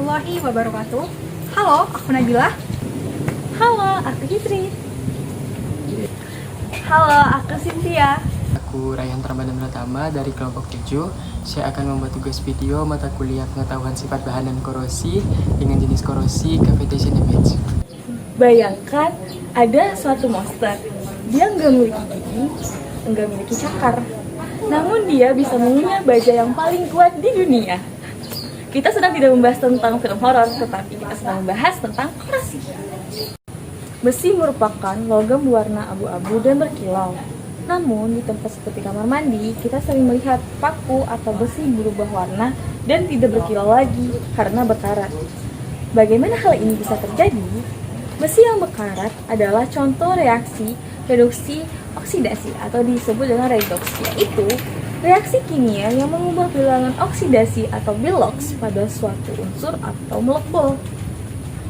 warahmatullahi wabarakatuh. Halo, aku Nabila. Halo, aku Hitri. Halo, aku Cynthia. Aku Rayhan Ramadan Pratama dari kelompok 7. Saya akan membuat tugas video mata kuliah pengetahuan sifat bahan dan korosi dengan jenis korosi cavitation damage. Bayangkan ada suatu monster. Dia nggak memiliki gigi, nggak memiliki cakar. Namun dia bisa mengunyah baja yang paling kuat di dunia. Kita sedang tidak membahas tentang film horor, tetapi kita sedang membahas tentang korosi. Besi merupakan logam berwarna abu-abu dan berkilau. Namun, di tempat seperti kamar mandi, kita sering melihat paku atau besi berubah warna dan tidak berkilau lagi karena berkarat. Bagaimana hal ini bisa terjadi? Besi yang berkarat adalah contoh reaksi reduksi oksidasi atau disebut dengan redox, yaitu reaksi kimia yang mengubah bilangan oksidasi atau bilox pada suatu unsur atau molekul.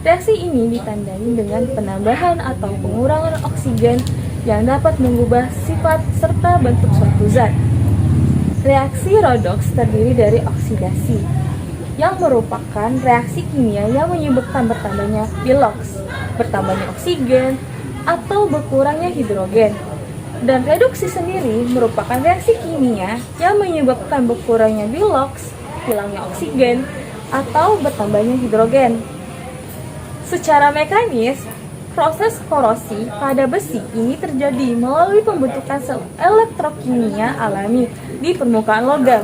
Reaksi ini ditandai dengan penambahan atau pengurangan oksigen yang dapat mengubah sifat serta bentuk suatu zat. Reaksi redox terdiri dari oksidasi, yang merupakan reaksi kimia yang menyebabkan bertambahnya bilox, bertambahnya oksigen, atau berkurangnya hidrogen. Dan reduksi sendiri merupakan reaksi kimia yang menyebabkan berkurangnya bilox, hilangnya oksigen, atau bertambahnya hidrogen. Secara mekanis, proses korosi pada besi ini terjadi melalui pembentukan sel elektrokimia alami di permukaan logam.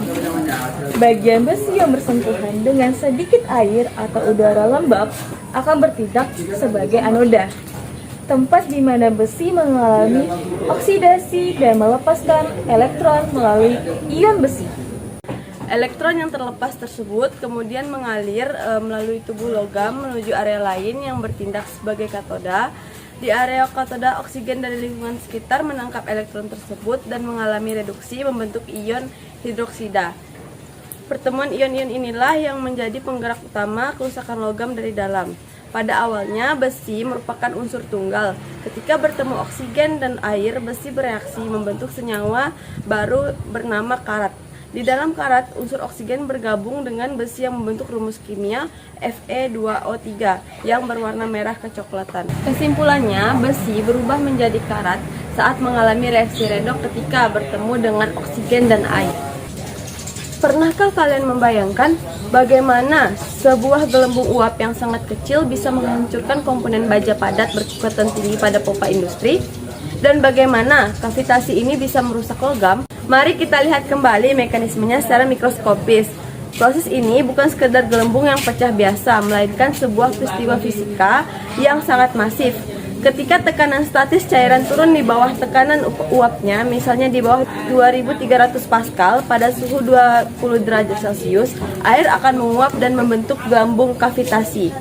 Bagian besi yang bersentuhan dengan sedikit air atau udara lembab akan bertindak sebagai anoda, tempat di mana besi mengalami oksidasi dan melepaskan elektron melalui ion besi. Elektron yang terlepas tersebut kemudian mengalir melalui tubuh logam menuju area lain yang bertindak sebagai katoda. Di area katoda, oksigen dari lingkungan sekitar menangkap elektron tersebut dan mengalami reduksi membentuk ion hidroksida. Pertemuan ion-ion inilah yang menjadi penggerak utama kerusakan logam dari dalam. Pada awalnya, besi merupakan unsur tunggal. Ketika bertemu oksigen dan air, besi bereaksi membentuk senyawa baru bernama karat. Di dalam karat, unsur oksigen bergabung dengan besi yang membentuk rumus kimia Fe2O3 yang berwarna merah kecoklatan. Kesimpulannya, besi berubah menjadi karat saat mengalami reaksi redoks ketika bertemu dengan oksigen dan air. Pernahkah kalian membayangkan bagaimana sebuah gelembung uap yang sangat kecil bisa menghancurkan komponen baja padat berkekuatan tinggi pada pompa industri? Dan bagaimana kavitasi ini bisa merusak logam? Mari kita lihat kembali mekanismenya secara mikroskopis. Proses ini bukan sekedar gelembung yang pecah biasa, melainkan sebuah peristiwa fisika yang sangat masif. Ketika tekanan statis cairan turun di bawah tekanan uapnya, misalnya di bawah 2300 Pascal pada suhu 20 derajat Celcius, air akan menguap dan membentuk gelembung kavitasi.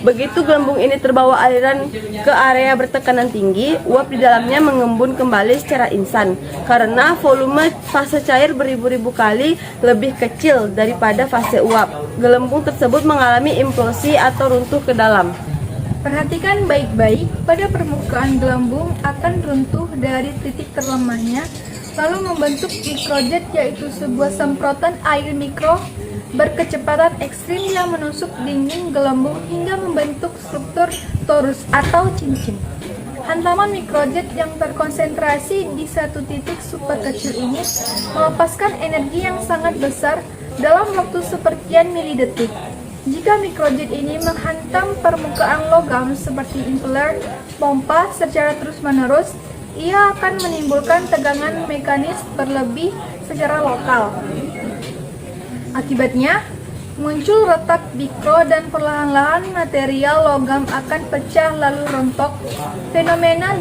Begitu gelembung ini terbawa aliran ke area bertekanan tinggi, uap di dalamnya mengembun kembali secara instan karena volume fase cair beribu-ribu kali lebih kecil daripada fase uap. Gelembung tersebut mengalami implosi atau runtuh ke dalam. Perhatikan baik-baik, pada permukaan gelembung akan runtuh dari titik terlemahnya, lalu membentuk mikrojet, yaitu sebuah semprotan air mikro berkecepatan ekstrim yang menusuk dinding gelembung hingga membentuk struktur torus atau cincin. Hantaman mikrojet yang terkonsentrasi di satu titik super kecil ini melepaskan energi yang sangat besar dalam waktu sepertian milidetik. Jika mikrojet ini menghantam permukaan logam seperti impeller pompa secara terus-menerus, ia akan menimbulkan tegangan mekanis berlebih secara lokal. Akibatnya, muncul retak mikro dan perlahan-lahan material logam akan pecah lalu rontok. Fenomena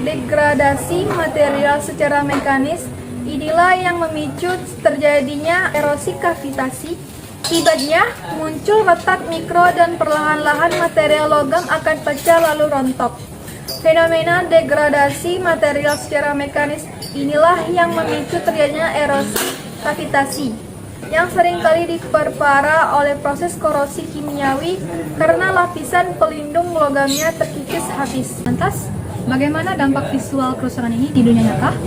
degradasi material secara mekanis inilah yang memicu terjadinya erosi kavitasi. Akibatnya, muncul retak mikro dan perlahan-lahan material logam akan pecah lalu rontok. Fenomena degradasi material secara mekanis inilah yang memicu terjadinya erosi kavitasi, yang seringkali diperparah oleh proses korosi kimiawi karena lapisan pelindung logamnya terkikis habis. Lantas, bagaimana dampak visual kerusakan ini di dunia nyata?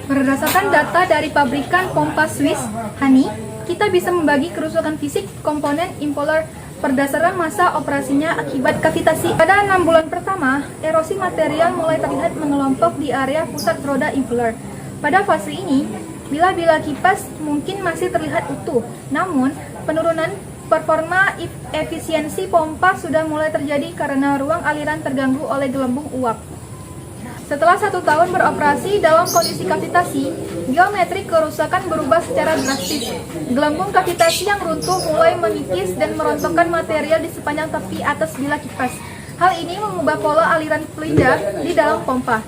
Berdasarkan data dari pabrikan pompa Swiss, Hani, kita bisa membagi kerusakan fisik komponen impeller berdasarkan masa operasinya akibat kavitasi. Pada 6 bulan pertama, erosi material mulai terlihat mengelompok di area pusat roda impeller. Pada fase ini, bila kipas mungkin masih terlihat utuh, namun penurunan performa efisiensi pompa sudah mulai terjadi karena ruang aliran terganggu oleh gelembung uap. Setelah 1 tahun beroperasi dalam kondisi kavitasi, geometri kerusakan berubah secara drastis. Gelembung kavitasi yang runtuh mulai mengikis dan merontokkan material di sepanjang tepi atas bilah kipas. Hal ini mengubah pola aliran fluida di dalam pompa.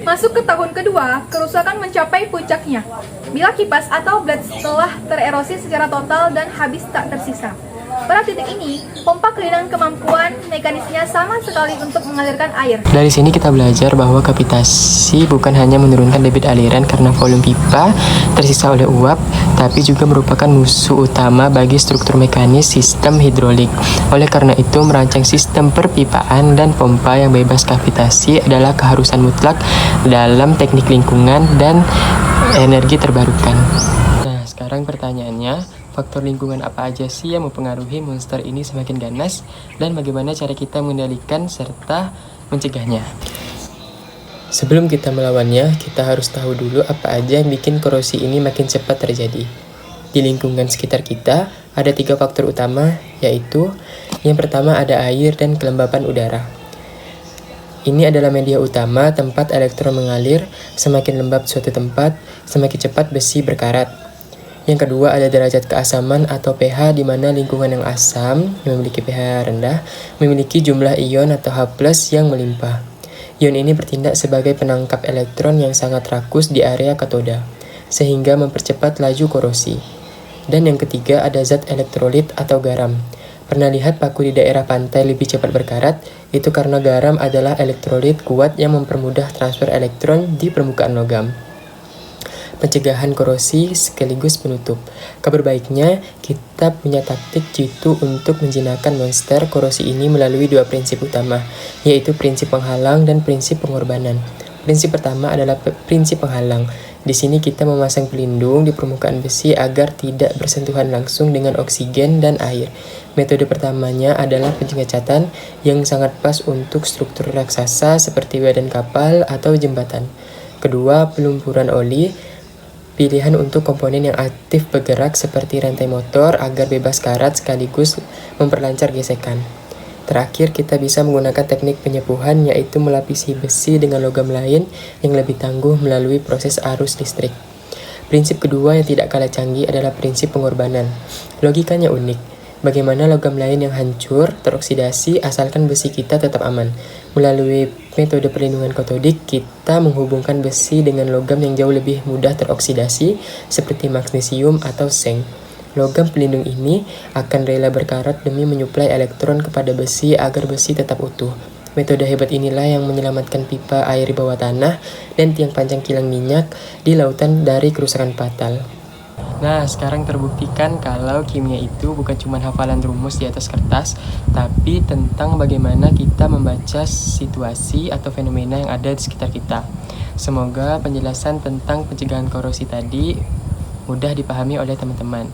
Masuk ke tahun kedua, kerusakan mencapai puncaknya. Bilah kipas atau blade telah tererosi secara total dan habis tak tersisa. Pada titik ini, pompa kehilangan kemampuan mekanisnya sama sekali untuk mengalirkan air. Dari sini kita belajar bahwa kavitasi bukan hanya menurunkan debit aliran karena volume pipa tersisa oleh uap, tapi juga merupakan musuh utama bagi struktur mekanis sistem hidrolik. Oleh karena itu, merancang sistem perpipaan dan pompa yang bebas kavitasi adalah keharusan mutlak dalam teknik lingkungan dan energi terbarukan. Nah, sekarang pertanyaannya, faktor lingkungan apa aja sih yang mempengaruhi monster ini semakin ganas, dan bagaimana cara kita mengendalikan serta mencegahnya? Sebelum kita melawannya, kita harus tahu dulu apa aja yang bikin korosi ini makin cepat terjadi. Di lingkungan sekitar kita, ada 3 faktor utama, yaitu yang pertama ada air dan kelembapan udara. Ini adalah media utama tempat elektron mengalir. Semakin lembab suatu tempat, semakin cepat besi berkarat. Yang kedua ada derajat keasaman atau pH, di mana lingkungan yang asam yang memiliki pH rendah memiliki jumlah ion atau H+ yang melimpah. Ion ini bertindak sebagai penangkap elektron yang sangat rakus di area katoda, sehingga mempercepat laju korosi. Dan yang ketiga ada zat elektrolit atau garam. Pernah lihat paku di daerah pantai lebih cepat berkarat? Itu karena garam adalah elektrolit kuat yang mempermudah transfer elektron di permukaan logam. Pencegahan korosi sekaligus penutup. Kabar baiknya, kita punya taktik jitu untuk menjinakkan monster korosi ini melalui 2 prinsip utama, yaitu prinsip penghalang dan prinsip pengorbanan. Prinsip pertama adalah prinsip penghalang. Di sini kita memasang pelindung di permukaan besi agar tidak bersentuhan langsung dengan oksigen dan air. Metode pertamanya adalah pencengkecatan yang sangat pas untuk struktur raksasa seperti badan kapal atau jembatan. Kedua, pelumpuran oli. Pilihan untuk komponen yang aktif bergerak seperti rantai motor agar bebas karat sekaligus memperlancar gesekan. Terakhir, kita bisa menggunakan teknik penyepuhan, yaitu melapisi besi dengan logam lain yang lebih tangguh melalui proses arus listrik. Prinsip kedua yang tidak kalah canggih adalah prinsip pengorbanan. Logikanya unik. Bagaimana logam lain yang hancur, teroksidasi, asalkan besi kita tetap aman. Melalui metode perlindungan katodik, kita menghubungkan besi dengan logam yang jauh lebih mudah teroksidasi, seperti magnesium atau seng. Logam pelindung ini akan rela berkarat demi menyuplai elektron kepada besi agar besi tetap utuh. Metode hebat inilah yang menyelamatkan pipa air di bawah tanah dan tiang panjang kilang minyak di lautan dari kerusakan fatal. Nah, sekarang terbuktikan kalau kimia itu bukan cuma hafalan rumus di atas kertas, tapi tentang bagaimana kita membaca situasi atau fenomena yang ada di sekitar kita. Semoga penjelasan tentang pencegahan korosi tadi mudah dipahami oleh teman-teman.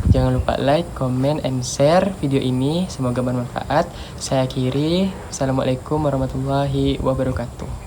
Jangan lupa like, comment, and share video ini. Semoga bermanfaat. Saya akhiri. Assalamualaikum warahmatullahi wabarakatuh.